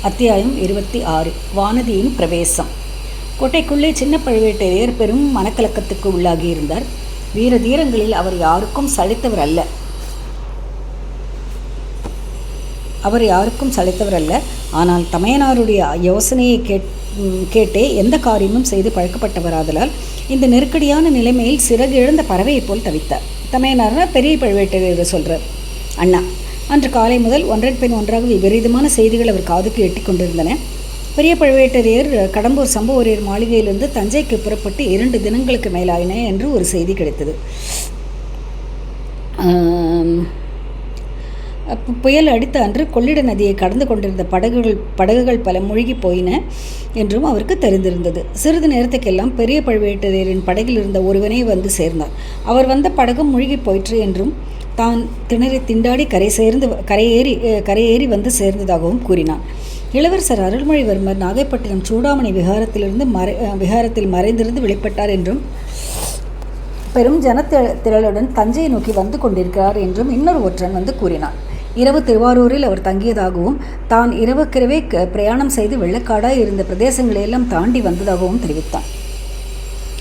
அத்தியாயம் 26. வானதியின் பிரவேசம். கோட்டைக்குள்ளே சின்ன பழுவேட்டரையர் பெரும் மனக்கலக்கத்துக்கு உள்ளாகியிருந்தார். வீர தீரங்களில் அவர் யாருக்கும் சளைத்தவர் அல்ல. ஆனால் தமையனாருடைய யோசனையை கேட்டே எந்த காரியமும் செய்து பழக்கப்பட்டவராதலால் இந்த நெருக்கடியான நிலைமையில் சிறகு இழந்த பறவையைப் போல் தவித்தார். தமையனார்னா பெரிய பழுவேட்டரையர் சொல்கிறார். அண்ணா, அன்று காலை முதல் ஒன்றன் பின் ஒன்றாக விபரீதமான செய்திகள் அவர் காதுக்கு எட்டி கொண்டிருந்தன. பெரிய பழுவேட்டரையர் கடம்பூர் சம்புவரையர் மாளிகையிலிருந்து தஞ்சைக்கு புறப்பட்டு 2 தினங்களுக்கு மேலாயின என்று ஒரு செய்தி கிடைத்தது. புயல் அடித்த அன்று கொள்ளிட நதியை கடந்து கொண்டிருந்த படகுகள் பல மூழ்கி போயின என்றும் அவருக்கு தெரிந்திருந்தது. சிறிது நேரத்துக்கெல்லாம் பெரிய பழுவேட்டரையரின் படகில் இருந்த ஒருவனே வந்து சேர்ந்தார். அவர் வந்த படகும் மூழ்கி போயிற்று என்றும் தான் திணறி திண்டாடி கரையேறி வந்து சேர்ந்ததாகவும் கூறினான். இளவரசர் அருள்மொழிவர்மர் நாகைப்பட்டினம் சூடாமணி விகாரத்தில் மறைந்திருந்து வெளிப்பட்டார் என்றும் பெரும் ஜனத்திரளுடன் தஞ்சையை நோக்கி வந்து கொண்டிருக்கிறார் என்றும் இன்னொரு ஒற்றன் வந்து கூறினான். இரவு திருவாரூரில் அவர் தங்கியதாகவும் தான் இரவுக்கிரவே பிரயாணம் செய்து வெள்ளக்காடாய் இருந்த பிரதேசங்களையெல்லாம் தாண்டி வந்ததாகவும் தெரிவித்தான்.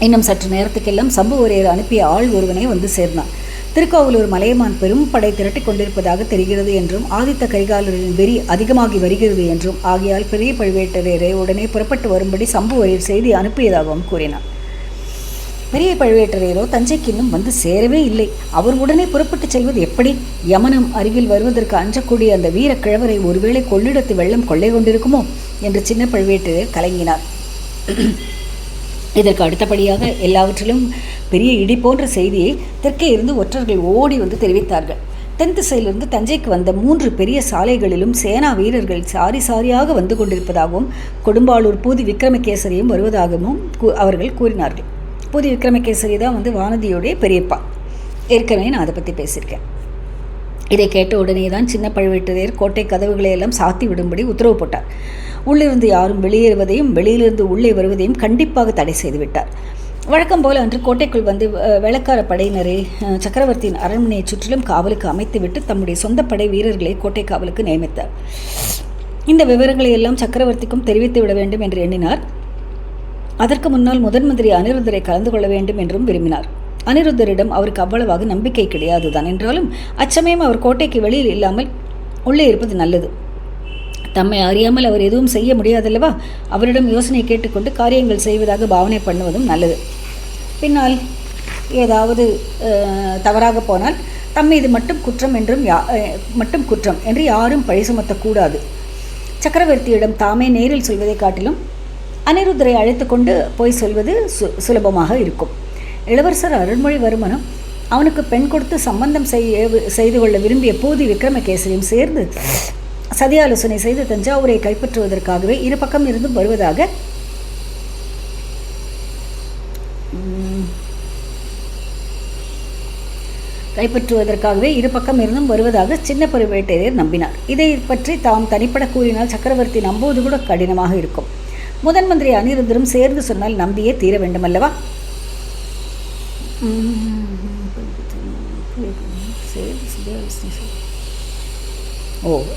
இன்னும் சற்று நேரத்துக்கெல்லாம் சம்புவரையர் அனுப்பிய ஆள் ஒருவனே வந்து சேர்ந்தான். திருக்கோவலூர் மலையமான் பெரும் படை திரட்டி கொண்டிருப்பதாக தெரிகிறது என்றும் ஆதித்த கரிகாலரின் வெறி அதிகமாகி வருகிறது என்றும் ஆகையால் பெரிய பழுவேட்டரையரை உடனே புறப்பட்டு வரும்படி சம்புவரையர் செய்தி அனுப்பியதாகவும் கூறினார். பெரிய பழுவேட்டரையரோ தஞ்சைக்கு இன்னும் வந்து சேரவே இல்லை. அவர் உடனே புறப்பட்டு செல்வது எப்படி? யமனம் அருகில் வருவதற்கு அஞ்சக்கூடிய அந்த வீர கிழவரை ஒருவேளை கொள்ளிடத்து வெள்ளம் கொள்ளை கொண்டிருக்குமோ என்று சின்ன பழுவேட்டரையர் கலங்கினார். இதற்கு அடுத்தபடியாக எல்லாவற்றிலும் பெரிய இடி போன்ற செய்தியை தெற்கே இருந்து ஒற்றர்கள் ஓடி வந்து தெரிவித்தார்கள். தென் திசையிலிருந்து தஞ்சைக்கு வந்த 3 பெரிய சாலைகளிலும் சேனா வீரர்கள் சாரியாக வந்து கொண்டிருப்பதாகவும் கொடும்பாளூர் பூதி விக்ரமகேசரியும் வருவதாகவும் அவர்கள் கூறினார்கள். பூதி விக்ரமகேசரி தான் வந்து வானதியோடைய பெரியப்பா. ஏற்கனவே நான் அதை பற்றி பேசியிருக்கேன். இதை கேட்ட உடனே தான் சின்ன பழுவேட்டரையர் கோட்டை கதவுகளை எல்லாம் சாத்தி விடும்படி உத்தரவு போட்டார். உள்ளிருந்து யாரும் வெளியேறுவதையும் வெளியிலிருந்து உள்ளே வருவதையும் கண்டிப்பாக தடை செய்துவிட்டார். வழக்கம் போல அன்று கோட்டைக்குள் வந்து வேளக்கார படையினரை சக்கரவர்த்தியின் அரண்மனையை சுற்றிலும் காவலுக்கு அமைத்துவிட்டு தம்முடைய சொந்த படை வீரர்களை கோட்டை காவலுக்கு நியமித்தார். இந்த விவரங்களை எல்லாம் சக்கரவர்த்திக்கும் தெரிவித்து விட வேண்டும் என்று எண்ணினார். அதற்கு முன்னால் முதன் மந்திரி அனிருத்தரை கலந்து கொள்ள வேண்டும் என்றும் விரும்பினார். அனிருத்தரிடம் அவருக்கு அவ்வளவாக நம்பிக்கை கிடையாதுதான். என்றாலும் அச்சமயம் அவர் கோட்டைக்கு வெளியில் இல்லாமல் உள்ளே இருப்பது நல்லது. தம்மை அறியாமல் அவர் எதுவும் செய்ய முடியாதல்லவா? அவரிடம் யோசனை கேட்டுக்கொண்டு காரியங்கள் செய்வதாக பாவனை பண்ணுவதும் நல்லது. பின்னால் ஏதாவது தவறாக போனால் தம்மீது மட்டும் குற்றம் என்று யாரும் பழி சுமத்தக்கூடாது. சக்கரவர்த்தியிடம் தாமே நேரில் சொல்வதை காட்டிலும் அனிருத்தரை அழைத்து கொண்டு போய் சொல்வது சுலபமாக இருக்கும். இளவரசர் அருள்மொழிவர்மனும் அவனுக்கு பெண் கொடுத்து சம்பந்தம் செய்து கொள்ள விரும்பிய பூதி விக்ரமகேசரியும் சேர்ந்து சதியாலோசனை செய்து தஞ்சாவூரை கைப்பற்றுவதற்காகவே இரு பக்கம் இருந்தும் வருவதாக சின்ன பழுவேட்டரையர் நம்பினார். இதை பற்றி தாம் தனிப்பட கூறினால் சக்கரவர்த்தி நம்புவது கூட கடினமாக இருக்கும். முதன் மந்திரி அனிருத்தரும் சேர்ந்து சொன்னால் நம்பியே தீர வேண்டுமல்லவா?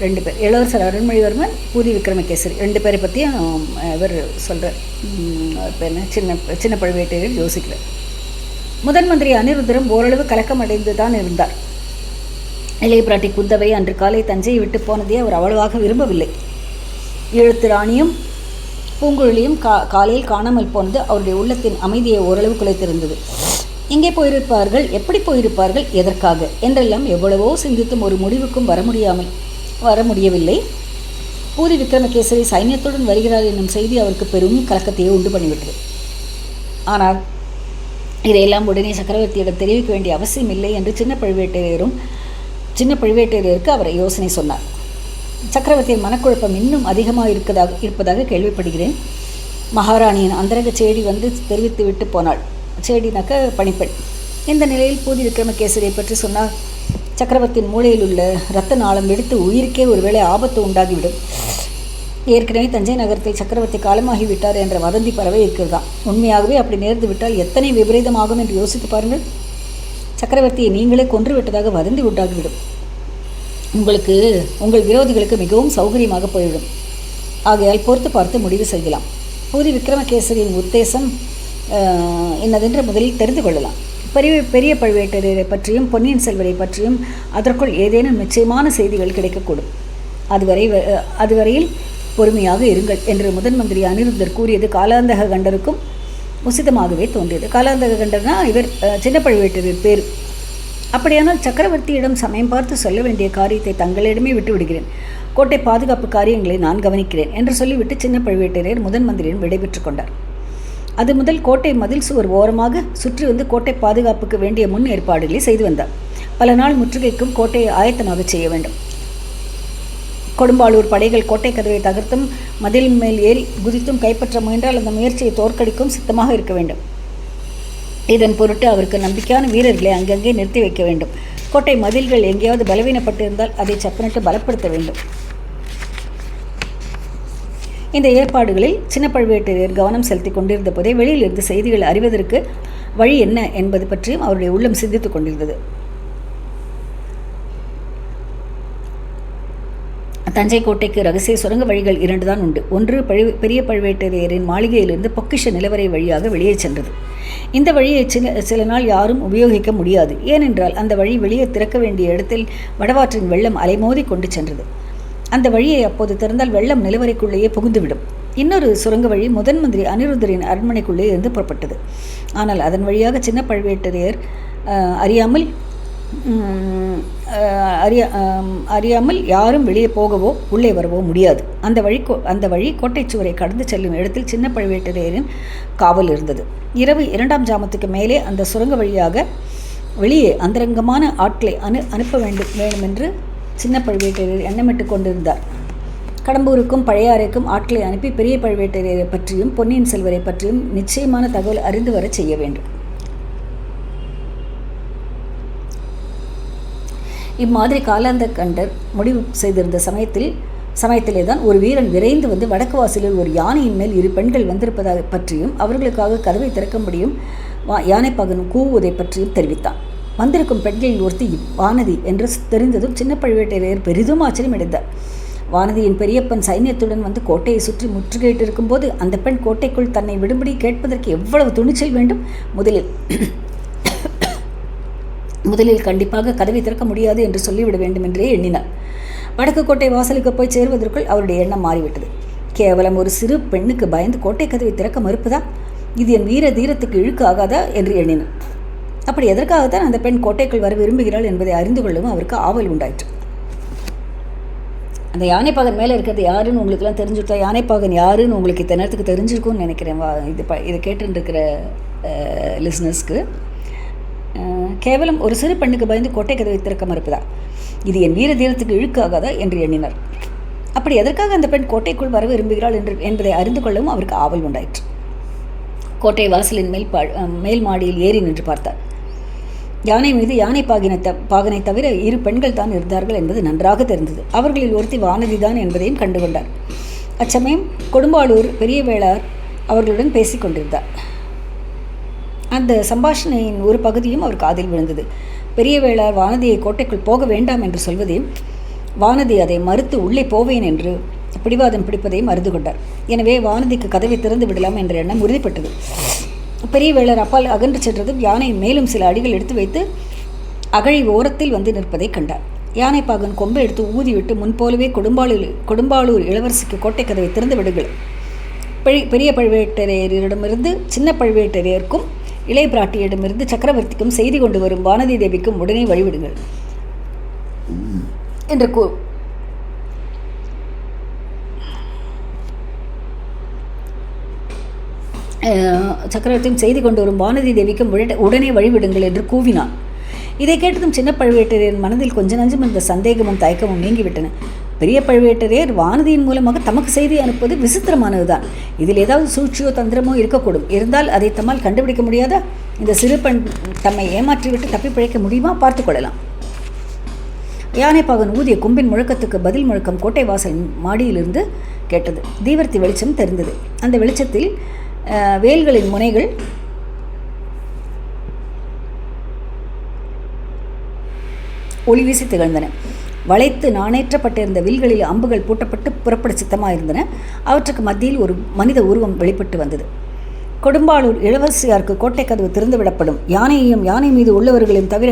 ரெண்டு பேர், இளவரசர் அருள்மொழிவர்மன், பூதி விக்ரமகேசரி, 2 பேரை பற்றியும் இவர் சொல்கிறார். சின்ன பழுவேட்டரையர் யோசிக்கிறார். முதன் மந்திரி அனிருத்தரும் ஓரளவு கலக்கம் அடைந்து தான் இருந்தார். இளைய பிராட்டி குந்தவை அன்று காலை தஞ்சையை விட்டு போனதே அவர் அவ்வளவாக விரும்பவில்லை. எழுத்து ராணியும் பூங்குழலியும் காலையில் காணாமல் போனது அவருடைய உள்ளத்தின் அமைதியை ஓரளவு குலைத்திருந்தது. எங்கே போயிருப்பார்கள், எப்படி போயிருப்பார்கள், எதற்காக என்றெல்லாம் எவ்வளவோ சிந்தித்தும் ஒரு முடிவுக்கும் வர முடியவில்லை. பூதி விக்ரமகேசரி சைன்யத்துடன் வருகிறார் என்னும் செய்தி அவருக்கு பெரும் கலக்கத்தையே உண்டு பண்ணிவிட்டது. ஆனால் இதையெல்லாம் உடனே சக்கரவர்த்தியிடம் தெரிவிக்க வேண்டிய அவசியம் இல்லை என்று சின்ன பழுவேட்டரையருக்கு அவர் யோசனை சொன்னார். சக்கரவர்த்தியின் மனக்குழப்பம் இன்னும் அதிகமாக இருப்பதாக கேள்விப்படுகிறேன். மகாராணியின் அந்தரங்க செய்தி வந்து தெரிவித்து விட்டு போனாள். செய்தினாக்க பணிப்பெண். இந்த நிலையில் பூதி விக்ரமகேசரியை பற்றி சொன்னால் சக்கரவர்த்தியின் மூளையில் உள்ள இரத்த நாளம் வெடித்து உயிருக்கே ஒருவேளை ஆபத்து உண்டாகிவிடும். ஏற்கனவே தஞ்சை நகரத்தில் சக்கரவர்த்தி காலமாகிவிட்டார் என்ற வதந்தி பரவே இருக்கிறதாம். உண்மையாகவே அப்படி நேர்ந்து விட்டால் எத்தனை விபரீதமாகும் என்று யோசித்து பாருங்கள். சக்கரவர்த்தியை நீங்களே கொன்று விட்டதாக வதந்தி உண்டாகிவிடும். உங்கள் விரோதிகளுக்கு மிகவும் சௌகரியமாக போய்விடும். ஆகையால் பொறுத்து பார்த்து முடிவு செய்யலாம். பூதி விக்ரமகேசரியின் உத்தேசம் என்னதென்று முதலில் தெரிந்து கொள்ளலாம். பெரிய பழுவேட்டரையரை பற்றியும் பொன்னியின் செல்வரை பற்றியும் அதற்குள் ஏதேனும் நிச்சயமான செய்திகள் கிடைக்கக்கூடும். அதுவரையில் பொறுமையாக இருங்கள் என்று முதன் மந்திரி அனிருத்தர் கூறியது காலாந்தக கண்டருக்கும் உசிதமாகவே தோன்றியது. காலாந்தக கண்டர்னா இவர் சின்ன பழுவேட்டரையர் பேர். அப்படியானால் சக்கரவர்த்தியிடம் சமயம் பார்த்து சொல்ல வேண்டிய காரியத்தை தங்களிடமே விட்டுவிடுகிறேன். கோட்டை பாதுகாப்பு காரியங்களை நான் கவனிக்கிறேன் என்று சொல்லிவிட்டு சின்ன பழுவேட்டரையர் முதன் மந்திரியின் விடைபெற்று கொண்டார். அது முதல் கோட்டை மதில் சுவர் ஓரமாக சுற்றி வந்து கோட்டை பாதுகாப்புக்கு வேண்டிய முன் ஏற்பாடுகளை செய்து வந்தார். பல நாள் முற்றுகைக்கும் கோட்டையை ஆயத்தமாக செய்ய வேண்டும். கொடும்பாளூர் படைகள் கோட்டை கதவை தகர்த்தும் மதில் மேல் ஏறி குதித்தும் கைப்பற்ற முயன்றால் அந்த முயற்சியை தோற்கடிக்கும் சித்தமாக இருக்க வேண்டும். இதன் பொருட்டு அவருக்கு நம்பிக்கையான வீரர்களை அங்கங்கே நிறுத்தி வைக்க வேண்டும். கோட்டை மதில்கள் எங்கேயாவது பலவீனப்பட்டிருந்தால் அதை சப்பனிட்டு பலப்படுத்த வேண்டும். இந்த ஏற்பாடுகளில் சின்ன பழுவேட்டரையர் கவனம் செலுத்தி கொண்டிருந்த போதே வெளியிலிருந்து செய்திகள் அறிவதற்கு வழி என்ன என்பது பற்றியும் அவருடைய உள்ளம் சிந்தித்துக் கொண்டிருந்தது. தஞ்சை கோட்டைக்கு ரகசிய சுரங்க வழிகள் 2 தான் உண்டு. ஒன்று பெரிய பழுவேட்டரையரின் மாளிகையிலிருந்து பொக்கிஷ நிலவரை வழியாக வெளியே சென்றது. இந்த வழியை சில நாள் யாரும் உபயோகிக்க முடியாது. ஏனென்றால் அந்த வழி வெளியே திறக்க வேண்டிய இடத்தில் வடவாற்றின் வெள்ளம் அலைமோதி கொண்டு சென்றது. அந்த வழியை அப்போது திறந்தால் வெள்ளம் நிலவரைக்குள்ளேயே புகுந்துவிடும். இன்னொரு சுரங்க வழி முதன் மந்திரி அனிருத்தரின் அரண்மனைக்குள்ளே இருந்து புறப்பட்டது. ஆனால் அதன் வழியாக சின்ன பழுவேட்டரையர் அறியாமல் யாரும் வெளியே போகவோ உள்ளே வரவோ முடியாது. அந்த வழி கோட்டைச் சுவரை கடந்து செல்லும் இடத்தில் சின்ன பழுவேட்டரையரின் காவல் இருந்தது. இரவு 2ஆம் ஜாமத்துக்கு மேலே அந்த சுரங்க வழியாக வெளியே அந்தரங்கமான ஆட்களை அனுப்ப வேண்டுமென்று சின்ன பழுவேட்டரையர் எண்ணமிட்டு கொண்டிருந்தார். கடம்பூருக்கும் பழையாறைக்கும் ஆட்களை அனுப்பி பெரிய பழுவேட்டரையரை பற்றியும் பொன்னியின் செல்வரை பற்றியும் நிச்சயமான தகவல் அறிந்து வர செய்ய வேண்டும். இம்மாதிரி காலாந்த கண்டர் முடிவு செய்திருந்த சமயத்திலே தான் ஒரு வீரன் விரைந்து வந்து வடக்கு வாசலில் ஒரு யானையின் மேல் 2 பெண்கள் வந்திருப்பதாக பற்றியும் அவர்களுக்காக கதவை திறக்க முடியும் யானைப்பாகன் கூவுவதை பற்றியும் தெரிவித்தான். வந்திருக்கும் பெண்களில் ஒருத்தி வானதி என்று தெரிந்ததும் சின்ன பழுவேட்டரையர் பெரிதும் ஆச்சரியமடைந்தார். வானதியின் பெரியப்பன் சைன்யத்துடன் வந்து கோட்டையை சுற்றி முற்றுகையிட்டிருக்கும் போது அந்த பெண் கோட்டைக்குள் தன்னை விடும்படி கேட்பதற்கு எவ்வளவு துணிச்சல் வேண்டும்! முதலில் கண்டிப்பாக கதவை திறக்க முடியாது என்று சொல்லிவிட வேண்டும் என்றே எண்ணினார். வடக்கு கோட்டை வாசலுக்கு போய் சேருவதற்குள் அவருடைய எண்ணம் மாறிவிட்டது. கேவலம் ஒரு சிறு பெண்ணுக்கு பயந்து கோட்டை கதவை திறக்க மறுப்பதா? இது என் வீர தீரத்துக்கு இழுக்கு ஆகாதா என்று எண்ணினார். அப்படி எதற்காகத்தான் அந்த பெண் கோட்டைக்குள் வர விரும்புகிறாள் என்பதை அறிந்து கொள்ளவும் அவருக்கு ஆவல் உண்டாயிற்று. அந்த யானைப்பாகன் மேலே இருக்கிறது யாருன்னு உங்களுக்குலாம் தெரிஞ்சுட்டா, யானைப்பாகன் யாருன்னு உங்களுக்கு இத்தனை நேரத்துக்கு தெரிஞ்சிருக்கும்னு நினைக்கிறேன். இதை கேட்டுருக்கிற லிஸ்னஸ்க்கு கேவலம் ஒரு சிறு பெண்ணுக்கு பயந்து கோட்டை கதவை திறக்க மறுப்பதா? இது என் வீர தீரத்துக்கு இழுக்கு ஆகாதா என்று எண்ணினார். அப்படி எதற்காக அந்த பெண் கோட்டைக்குள் வர விரும்புகிறாள் என்பதை அறிந்து கொள்ளவும் அவருக்கு ஆவல் உண்டாயிற்று. கோட்டை வாசலின் மேல் மாடியில் ஏறி நின்று பார்த்தார். யானை மீது பாகனை தவிர 2 பெண்கள் தான் இருந்தார்கள் என்பது நன்றாக தெரிந்தது. அவர்களில் ஒருத்தி வானதி தான் என்பதையும் கண்டுகொண்டார். அச்சமயம் கொடும்பாளூர் பெரிய வேளார் அவர்களுடன் பேசிக் கொண்டிருந்தார். அந்த சம்பாஷணையின் ஒரு பகுதியும் அவர் காதில் விழுந்தது. பெரிய வேளார் வானதியை கோட்டைக்குள் போக வேண்டாம் என்று சொல்வதையும் வானதி அதை மறுத்து உள்ளே போவேன் என்று பிடிவாதம் பிடிப்பதையும் அறிந்து கொண்டார். எனவே வானதிக்கு கதவை திறந்து விடலாம் என்ற எண்ணம் உறுதிப்பட்டது. பெரிய வேளர் அப்பால் அகன்று சென்றதும் யானை மேலும் சில அடிகள் எடுத்து வைத்து அகழி ஓரத்தில் வந்து நிற்பதை கண்டார். யானைப்பாகன் கொம்பை எடுத்து ஊதிவிட்டு முன்போலவே கொடும்பாளூர் இளவரசிக்கு கோட்டை கதவை திறந்து விடுங்கள். பெரிய பழுவேட்டரையரிடமிருந்து சின்ன பழுவேட்டரையருக்கும் இளைய பிராட்டியிடமிருந்து சக்கரவர்த்திக்கும் செய்தி கொண்டு வரும் வானதி தேவிக்கும் உடனே வழிவிடுங்கள் என்று சக்கரவர்த்தியும் செய்தி கொண்டு வரும் வானதி தேவிக்கும் உடனே வழிவிடுங்கள் என்று கூவினார். இதை கேட்டதும் சின்ன பழுவேட்டரையர் மனதில் கொஞ்ச நஞ்சம் இருந்த சந்தேகமும் தயக்கமும் நீங்கிவிட்டன. பெரிய பழுவேட்டரையர் வானதியின் மூலமாக தமக்கு செய்தி அனுப்புவது விசித்திரமானதுதான். இதில் ஏதாவது சூழ்ச்சியோ தந்திரமோ இருக்கக்கூடும். இருந்தால் அதை தம்மால் கண்டுபிடிக்க முடியாதா? இந்த சிறு பெண் தம்மை ஏமாற்றிவிட்டு தப்பி பிழைக்க முடியுமா? பார்த்து கொள்ளலாம். யானைப்பாகன் ஊதிய கும்பின் முழக்கத்துக்கு பதில் முழக்கம் கோட்டை வாசல் மாடியிலிருந்து கேட்டது. தீவர்த்தி வெளிச்சம் தெரிந்தது. அந்த வெளிச்சத்தில் வேல்களின் முனைகள் ஒளி வீசி திகழ்ந்தன. வளைத்து நாணேற்றப்பட்டிருந்த வில்களில் அம்புகள் பூட்டப்பட்டு புறப்பட சித்தமாயிருந்தன. அவற்றுக்கு மத்தியில் ஒரு மனித உருவம் வெளிப்பட்டு வந்தது. கொடும்பாளூர் இளவரசியாருக்கு கோட்டை கதவு திறந்துவிடப்படும். யானையையும் யானை மீது உள்ளவர்களையும் தவிர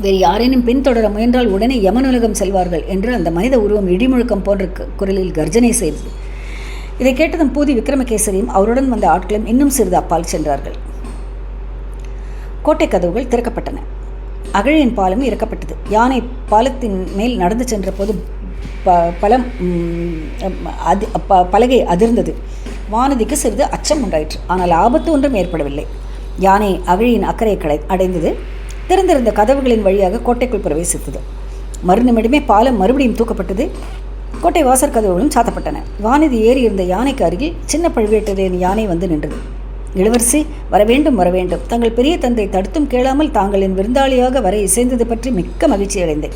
வேறு யாரேனும் பின்தொடர முயன்றால் உடனே யமனுலகம் செல்வார்கள் என்று அந்த மனித உருவம் இடிமுழக்கம் போன்ற குரலில் கர்ஜனை செய்தது. இதை கேட்டதும் பூதி விக்ரமகேசரியும் அவருடன் வந்த ஆட்களும் இன்னும் சிறிது அப்பால் சென்றார்கள். கோட்டை கதவுகள் திறக்கப்பட்டன. அகழியின் பாலம் இறக்கப்பட்டது. யானை பாலத்தின் மேல் நடந்து சென்ற போது பலகை அதிர்ந்தது. வானதிக்கு சிறிது அச்சம் உண்டாயிற்று. ஆனால் ஆபத்து ஒன்றும் ஏற்படவில்லை. யானை அகழியின் அக்கறை அடைந்தது. திறந்திருந்த கதவுகளின் வழியாக கோட்டைக்குள் பிரவேசித்தது. மறுநிமிடமே பாலம் மறுபடியும் தூக்கப்பட்டது. கோட்டை வாசற் கதவுகளும் சாத்தப்பட்டன. வானதி ஏறி இருந்த யானைக்கு அருகில் சின்ன பழுவேட்டரையரின் யானை வந்து நின்றது. இளவரசி, வரவேண்டும் வரவேண்டும். தங்கள் பெரிய தந்தை தடுத்தும் கேளாமல் தாங்களின் விருந்தாளியாக வர இசைந்தது பற்றி மிக்க மகிழ்ச்சி அடைந்தேன்.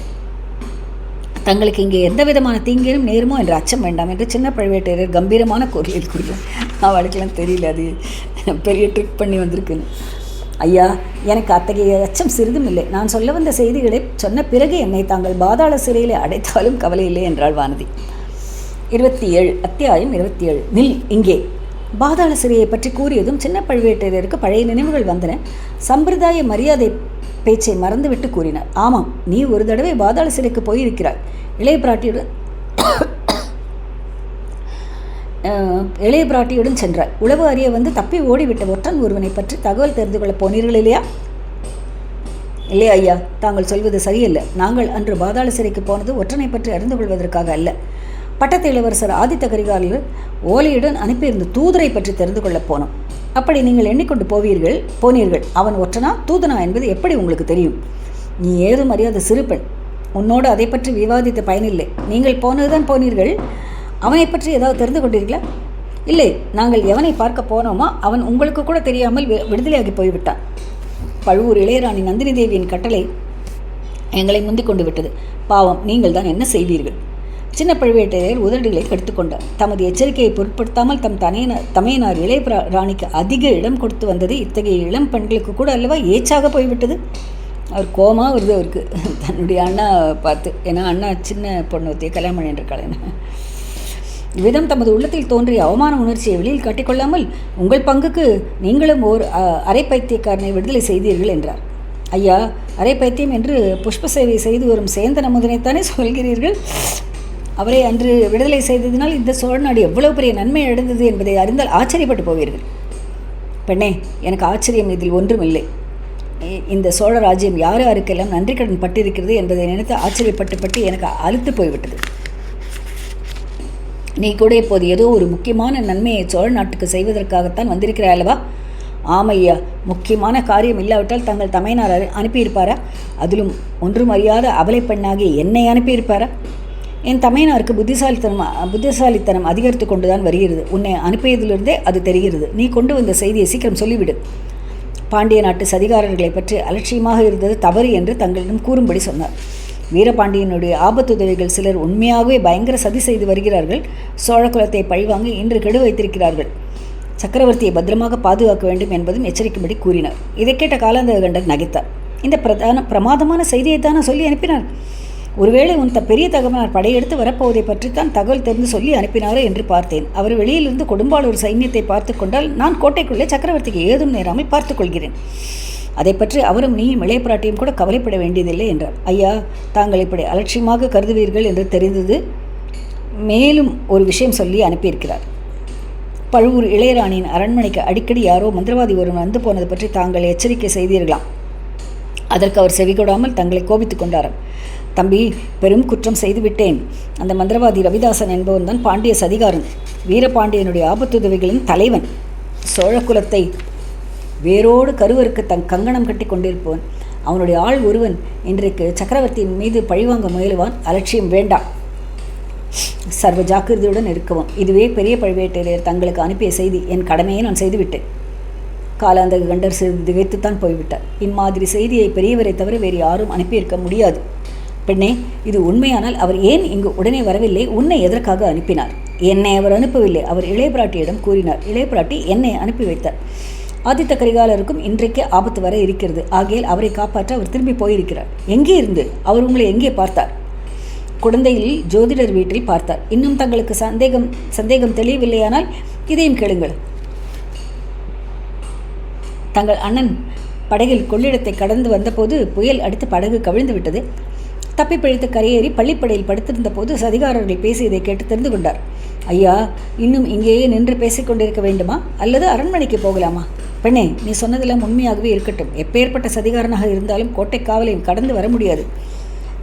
தங்களுக்கு இங்கே எந்த விதமான தீங்கேனும் நேருமோ என்ற அச்சம் வேண்டாம் என்று சின்ன பழுவேட்டரையர் கம்பீரமான குரலில் கூறினார். அவளுக்கெல்லாம் தெரியல, அது பெரிய ட்ரிக் பண்ணி வந்திருக்குன்னு. ஐயா, எனக்கு அத்தகைய அச்சம் சிறிதும் இல்லை. நான் சொல்ல வந்த செய்திகளை சொன்ன பிறகு என்னை தாங்கள் பாதாள சிறையில் அடைத்தாலும் கவலை இல்லை என்றாள் வானதி. 27 அத்தியாயம் 27. நில் இங்கே. பாதாள சிறையை பற்றி கூறியதும் சின்ன பழுவேட்டரையருக்கு பழைய நினைவுகள் வந்தன. சம்பிரதாய மரியாதை பேச்சை மறந்துவிட்டு கூறினார். ஆமாம், நீ ஒரு தடவை பாதாள சிறைக்கு போயிருக்கிறாய். இளைய பிராட்டியுடன் சென்றாய். உளவு அறிய வந்து தப்பி ஓடிவிட்ட ஒற்றன் ஒருவனை பற்றி தகவல் தெரிந்து கொள்ளப் போனீர்கள் இல்லையா? இல்லையா ஐயா, தாங்கள் சொல்வது சரியல்ல. நாங்கள் அன்று பாதாள சிறைக்கு போனது ஒற்றனை பற்றி அறிந்து கொள்வதற்காக அல்ல. பட்டத்து இளவரசர் ஆதித்த கரிகாலர் ஓலையுடன் அனுப்பியிருந்த தூதரை பற்றி தெரிந்து கொள்ளப் போனோம். அப்படி நீங்கள் எண்ணிக்கொண்டு போனீர்கள். அவன் ஒற்றனா தூதனா என்பது எப்படி உங்களுக்கு தெரியும்? நீ ஏதும் அறியாத சிறு பெண். உன்னோடு அதை பற்றி விவாதித்த பயனில்லை. நீங்கள் போனதுதான் போனீர்கள். அவனை பற்றி ஏதாவது தெரிந்து கொண்டீர்களா? இல்லை, நாங்கள் எவனை பார்க்க போனோமோ அவன் உங்களுக்கு கூட தெரியாமல் விடுதலையாகி போய்விட்டான். பழுவூர் இளையராணி நந்தினி தேவியின் கட்டளை எங்களை முந்திக் கொண்டு விட்டது. பாவம், நீங்கள் தான் என்ன செய்வீர்கள்? சின்ன பழுவேட்டரையர் உதடுகளை கெடுத்துக்கொண்டார். தமது எச்சரிக்கையை பொருட்படுத்தாமல் தம் தமையனார் இளைய ராணிக்கு அதிக இடம் கொடுத்து வந்தது இத்தகைய இளம் பெண்களுக்கு கூட அல்லவா ஏச்சாக போய்விட்டது. அவர் கோமாக வருது அவருக்கு, தன்னுடைய அண்ணா பார்த்து. ஏன்னா அண்ணா சின்ன பொண்ணு கல்யாணம் பண்ணிருக்காளேன்னு. இவ்விதம் தமது உள்ளத்தில் தோன்றிய அவமான உணர்ச்சியை வெளியில் காட்டிக்கொள்ளாமல், உங்கள் பங்குக்கு நீங்களும் ஓர் அரை பைத்தியக்காரனை விடுதலை செய்தீர்கள் என்றார். ஐயா, அரை பைத்தியம் என்று புஷ்ப சேவை செய்து வரும் சேந்தன் அமுதனைத்தானே சொல்கிறீர்கள்? அவரை அன்று விடுதலை செய்ததினால் இந்த சோழ நாடு எவ்வளவு பெரிய நன்மை அடைந்தது என்பதை அறிந்தால் ஆச்சரியப்பட்டு போவீர்கள். பெண்ணே, எனக்கு ஆச்சரியம் இதில் ஒன்றும் இல்லை. இந்த சோழ ராஜ்யம் யார் யாருக்கெல்லாம் நன்றி கடன் பட்டிருக்கிறது என்பதை நினைத்து ஆச்சரியப்பட்டு எனக்கு அலுத்து போய்விட்டது. நீ கூட இப்போது ஏதோ ஒரு முக்கியமான நன்மையை சோழ நாட்டுக்கு செய்வதற்காகத்தான் வந்திருக்கிறாய் அல்லவா? ஆமையா, முக்கியமான காரியம் இல்லாவிட்டால் தங்கள் தமையனார் அனுப்பியிருப்பாரா? அதிலும் ஒன்றும் அறியாத அபலை பெண்ணாகி என்னை அனுப்பியிருப்பாரா? என் தமையனாருக்கு புத்திசாலித்தனம் அதிகரித்து கொண்டுதான் வருகிறது. உன்னை அனுப்பியதிலிருந்தே அது தெரிகிறது. நீ கொண்டு வந்த செய்தியை சீக்கிரம் சொல்லிவிடு. பாண்டிய நாட்டு சதிகாரர்களை பற்றி அலட்சியமாக இருந்தது தவறு என்று தங்களிடம் கூறும்படி சொன்னார். வீரபாண்டியனுடைய ஆபத்துதவிகள் சிலர் உண்மையாகவே பயங்கர சதி செய்து வருகிறார்கள். சோழ குலத்தை பழிவாங்கி இன்று கெடு வைத்திருக்கிறார்கள். சக்கரவர்த்தியை பத்திரமாக பாதுகாக்க வேண்டும் என்பதும் எச்சரிக்கும்படி கூறினார். இதை கேட்ட காலாந்தகண்டர் நகைத்தார். இந்த பிரமாதமான செய்தியைத்தானே சொல்லி அனுப்பினார்? ஒருவேளை உன் பெரிய தகவனார் படையெடுத்து வரப்போவதை பற்றித்தான் தகவல் தெரிந்து சொல்லி அனுப்பினாரோ என்று பார்த்தேன். அவர் வெளியிலிருந்து கொடும்பாளூர் சைன்யத்தை பார்த்து கொண்டால் நான் கோட்டைக்குள்ளே சக்கரவர்த்திக்கு ஏதும் நேராமல் பார்த்துக் கொள்கிறேன். அதை பற்றி அவரும் நீயும் இளைய பிராட்டியும் கூட கவலைப்பட வேண்டியதில்லை என்றார். ஐயா, தாங்கள் இப்படி அலட்சியமாக கருதுவீர்கள் என்று தெரிந்தது. மேலும் ஒரு விஷயம் சொல்லி அனுப்பியிருக்கிறார். பழுவூர் இளையராணியின் அரண்மனைக்கு அடிக்கடி யாரோ மந்திரவாதி ஒருவன் வந்து போனது பற்றி தாங்கள் எச்சரிக்கை செய்தீர்களாம். அதற்கு அவர் செவிகொடாமல் தங்களை கோபித்துக் கொண்டாராம். தம்பி, பெரும் குற்றம் செய்துவிட்டேன். அந்த மந்திரவாதி ரவிதாசன் என்பவன் தான் பாண்டிய சதிகாரன், வீரபாண்டியனுடைய ஆபத்துதவிகளின் தலைவன். சோழ குலத்தை வேரோடு கருவருக்கு கங்கணம் கட்டி கொண்டிருப்பவன். அவனுடைய ஆள் ஒருவன் இன்றைக்கு சக்கரவர்த்தியின் மீது பழிவாங்க முயலுவான். அலட்சியம் வேண்டாம், சர்வ ஜாக்கிரதையுடன் இருக்கவும். இதுவே பெரிய பழுவேட்டரையர் தங்களுக்கு அனுப்பிய செய்தி. என் கடமையை நான் செய்துவிட்டேன். காலாந்தக கண்டர் சிறிது திகைத்துத்தான் போய்விட்டார். இம்மாதிரி செய்தியை பெரியவரை தவிர வேறு யாரும் அனுப்பியிருக்க முடியாது. பெண்ணே, இது உண்மையானால் அவர் ஏன் இங்கு உடனே வரவில்லை? உன்னை எதற்காக அனுப்பினார்? என்னை அவர் அனுப்பவில்லை. அவர் இளைய பிராட்டியிடம் கூறினார். இளைய பிராட்டி என்னை அனுப்பி வைத்தார். ஆதித்த கரிகாலருக்கும் இன்றைக்கு ஆபத்து வர இருக்கிறது. ஆகையால் அவரை காப்பாற்ற அவர் திரும்பி போயிருக்கிறார். எங்கே இருந்து? அவர் உங்களை எங்கே பார்த்தார்? குழந்தையில் ஜோதிடர் வீட்டில் பார்த்தார். இன்னும் தங்களுக்கு சந்தேகம் தெளியவில்லையானால் இதையும் கேளுங்கள். தங்கள் அண்ணன் படகில் கொள்ளிடத்தை கடந்து வந்தபோது புயல் அடித்து படகு கவிழ்ந்து விட்டது. தப்பி பிழைத்து கரையேறி பள்ளிப்படையில் படுத்திருந்த போது சதிகாரர்கள் பேசியதை கேட்டு தெரிந்து கொண்டார். ஐயா, இன்னும் இங்கேயே நின்று பேசிக்கொண்டிருக்க வேண்டுமா அல்லது அரண்மனைக்கு போகலாமா? பெண்ணே, நீ சொன்னதெல்லாம் உண்மையாகவே இருக்கட்டும். எப்பேற்பட்ட சதிகாரனாக இருந்தாலும் கோட்டை காவலையும் கடந்து வர முடியாது.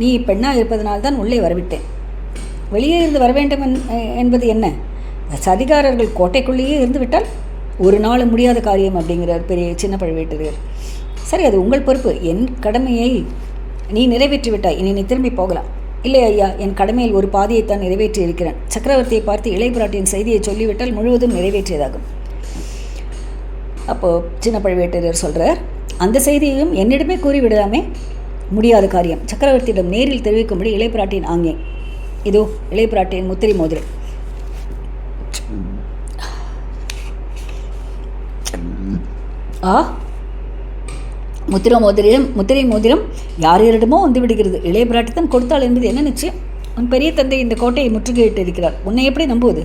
நீ பெண்ணாக இருப்பதனால்தான் உள்ளே வரவிட்டேன். வெளியே இருந்து வர வேண்டும் என்பது என்ன? சதிகாரர்கள் கோட்டைக்குள்ளேயே இருந்து விட்டால் ஒரு நாள் முடியாத காரியம் அப்படிங்கிறார் பெரிய சின்ன பழுவேட்டரையர். சரி, அது உங்கள் பொறுப்பு. என் கடமையை நீ நிறைவேற்றிவிட்டாய். இனி நீ திரும்பி போகலாம். இல்லை ஐயா, என் கடமையில் ஒரு பாதியைத்தான் நிறைவேற்றி இருக்கிறேன். சக்கரவர்த்தியை பார்த்து இளைய பிராட்டியின் செய்தியை சொல்லிவிட்டால் முழுவதும் நிறைவேற்றியதாகும். அப்போது சின்ன பழுவேட்டரையர் சொல்கிறார், அந்த செய்தியையும் என்னிடமே கூறிவிடலாமே. முடியாத காரியம். சக்கரவர்த்தியிடம் நேரில் தெரிவிக்கும்படி இளைய பிராட்டியின் ஆங்கே. இதோ இளைய பிராட்டியின் முத்திரை மோதிரம். முத்திரை மோதிரம் யாரிடமோ வந்து விடுகிறது. இளைய பிராட்டி தான் கொடுத்தாள் என்பது என்ன நிச்சயம்? உன் பெரிய தந்தை இந்த கோட்டையை முற்றுகையிட்டு இருக்கிறார். உன்னை எப்படி நம்புவது?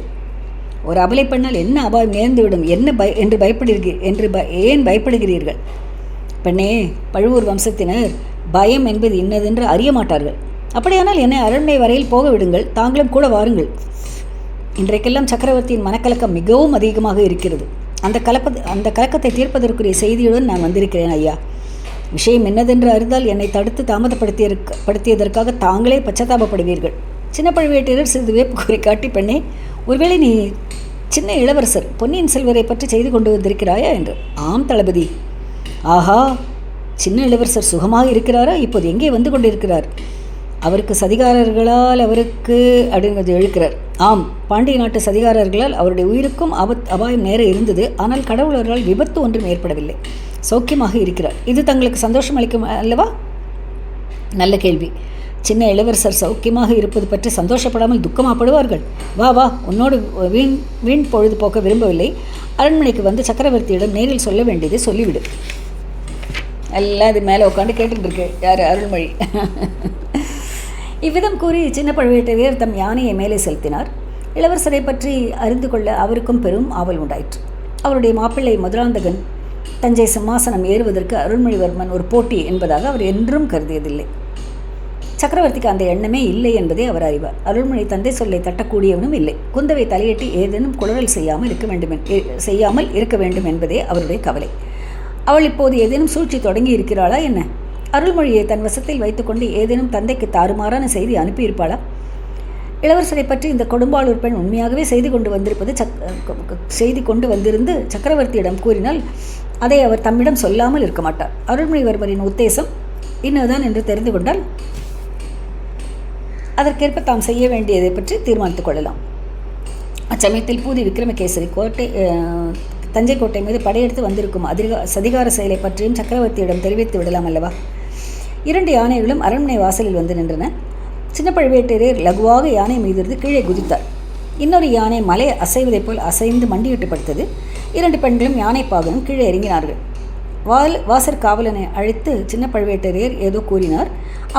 ஒரு அபலை பண்ணால் என்ன அபாயம் நேர்ந்துவிடும் ஏன் பயப்படுகிறீர்கள்? பெண்ணே, பழுவூர் வம்சத்தினர் பயம் என்பது இன்னதென்று அறிய மாட்டார்கள். அப்படியானால் என்னை அரண்மனை வரையில் போக விடுங்கள். தாங்களும் கூட வாருங்கள். இன்றைக்கெல்லாம் சக்கரவர்த்தியின் மனக்கலக்கம் மிகவும் அதிகமாக இருக்கிறது. அந்த கலக்கத்தை தீர்ப்பதற்குரிய செய்தியுடன் நான் வந்திருக்கிறேன் ஐயா. விஷயம் என்னதென்று அறிந்தால் என்னை தடுத்து தாமதப்படுத்தியதற்காக தாங்களே பச்சதாபப்படுவீர்கள். சின்ன பழுவேட்டரையர் சிறிது வேப்பு கூறி காட்டி, பெண்ணே, ஒருவேளை நீ சின்ன இளவரசர் பொன்னியின் செல்வரை பற்றி செய்து கொண்டு வந்திருக்கிறாயா என்று. ஆம் தளபதி. ஆஹா, சின்ன இளவரசர் சுகமாக இருக்கிறாரா? இப்போது எங்கே வந்து கொண்டிருக்கிறார்? அவருக்கு சதிகாரர்களால் அப்படிங்கிறது எழுக்கிறார். ஆம், பாண்டிய நாட்டு சதிகாரர்களால் அவருடைய உயிருக்கும் அபாயம் நேர இருந்தது. ஆனால் கடவுளரால் விபத்து ஒன்றும் ஏற்படவில்லை. சௌக்கியமாக இருக்கிறார். இது தங்களுக்கு சந்தோஷம் அளிக்கும் அல்லவா? நல்ல கேள்வி. சின்ன இளவரசர் சௌக்கியமாக இருப்பது பற்றி சந்தோஷப்படாமல் துக்கமாகப்படுவார்கள். வா, உன்னோடு வீண் பொழுது போக்க விரும்பவில்லை. அரண்மனைக்கு வந்து சக்கரவர்த்தியிடம் நேரில் சொல்ல வேண்டியதை சொல்லிவிடு. எல்லாம் இது மேலே உட்காந்து கேட்டுக்கிட்டு இருக்கு. யார்? அருள்மொழி. இவ்விதம் கூறி சின்ன பழுவேட்டரையர் தம் யானையை மேலே செலுத்தினார். இளவரசரை பற்றி அறிந்து கொள்ள அவருக்கும் பெரும் ஆவல் உண்டாயிற்று. அவருடைய மாப்பிள்ளை மதுராந்தகன் தஞ்சை சிம்மாசனம் ஏறுவதற்கு அருள்மொழிவர்மன் ஒரு போட்டி என்பதாக அவர் என்றும் கருதியதில்லை. சக்கரவர்த்திக்கு அந்த எண்ணமே இல்லை என்பதை அவர் அறிவார். அருள்மொழி தந்தை சொல்லை தட்டக்கூடியவனும் இல்லை. குந்தவை தலையெட்டி ஏதேனும் குளறல் செய்யாமல் இருக்க வேண்டும் என்பதே அவருடைய கவலை. அவள் இப்போது ஏதேனும் சூழ்ச்சி தொடங்கி இருக்கிறாளா என்ன? அருள்மொழியை தன் வசத்தில் வைத்துக்கொண்டு ஏதேனும் தந்தைக்கு தாறுமாறான செய்தி அனுப்பியிருப்பாளா? இளவரசரை பற்றி இந்த கொடும்பாளூர் பெண் உண்மையாகவே செய்தி கொண்டு வந்திருந்து சக்கரவர்த்தியிடம் கூறினால் அதை அவர் தம்மிடம் சொல்லாமல் இருக்க மாட்டார். அருள்மொழிவர்மரின் உத்தேசம் இன்னதுதான் என்று தெரிந்து கொண்டால் அதற்கேற்ப தாம் செய்ய வேண்டியதை பற்றி தீர்மானித்துக் கொள்ளலாம். அச்சமயத்தில் பூதி விக்ரமகேசரி தஞ்சை கோட்டை மீது படையெடுத்து வந்திருக்கும் சதிகார செயலை பற்றியும் சக்கரவர்த்தியிடம் தெரிவித்து விடலாம் அல்லவா? 2 யானைகளும் அரண்மனை வாசலில் வந்து நின்றன. சின்ன பழுவேட்டரையர் லகுவாக யானை மீதிருந்து கீழே குதித்தார். இன்னொரு யானை மலை அசைவதைப் போல் அசைந்து மண்டியிட்டு படுத்தது. 2 பெண்களும் யானை பாகனும் கீழே இறங்கினார்கள். வாசற் காவலனை அழைத்து சின்ன பழுவேட்டரையர் ஏதோ கூறினார்.